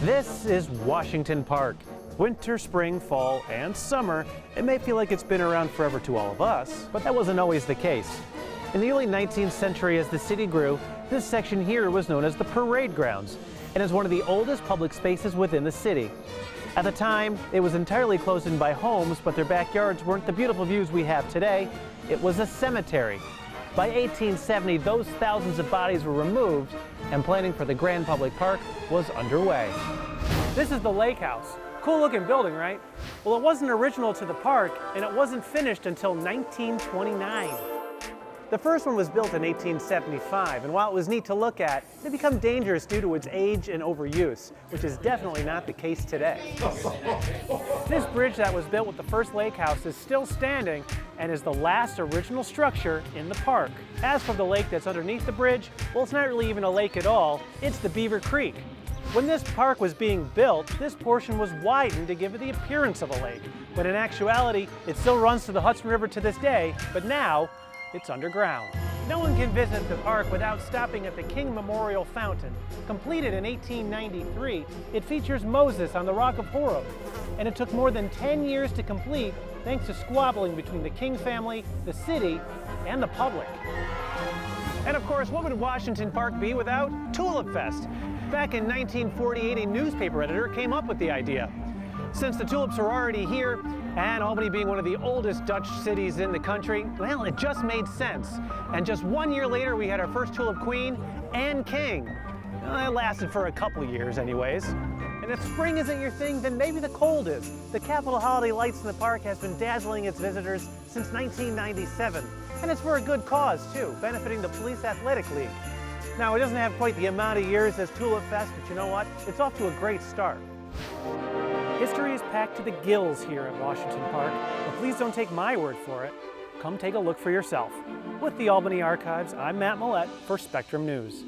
This is Washington Park. Winter, spring, fall, and summer. It may feel like it's been around forever to all of us, but that wasn't always the case. In the early 19th century, as the city grew, this section here was known as the parade grounds, and is one of the oldest public spaces within the city. At the time, it was entirely closed in by homes, but their backyards weren't the beautiful views we have today. It was a cemetery. By 1870, those thousands of bodies were removed, and planning for the Grand Public Park was underway. This is the Lake House. Cool looking building, right? Well, it wasn't original to the park, and it wasn't finished until 1929. The first one was built in 1875, and while it was neat to look at, it had become dangerous due to its age and overuse, which is definitely not the case today. This bridge that was built with the first lake house is still standing and is the last original structure in the park. As for the lake that's underneath the bridge, well, it's not really even a lake at all, it's the Beaver Creek. When this park was being built, this portion was widened to give it the appearance of a lake, but in actuality, it still runs to the Hudson River to this day, but now, it's underground. No one can visit the park without stopping at the King Memorial Fountain. Completed in 1893, it features Moses on the Rock of Horeb, and it took more than 10 years to complete thanks to squabbling between the King family, the city, and the public. And of course, what would Washington Park be without Tulip Fest? Back in 1948, a newspaper editor came up with the idea. Since the tulips are already here, and Albany being one of the oldest Dutch cities in the country, well, it just made sense. And just 1 year later, we had our first tulip queen and king. Well, it lasted for a couple years anyways. And if spring isn't your thing, then maybe the cold is. The Capitol Holiday Lights in the park has been dazzling its visitors since 1997. And it's for a good cause, too, benefiting the Police Athletic League. Now, it doesn't have quite the amount of years as Tulip Fest, but you know what? It's off to a great start. History is packed to the gills here at Washington Park, but please don't take my word for it. Come take a look for yourself. With the Albany Archives, I'm Matt Millette for Spectrum News.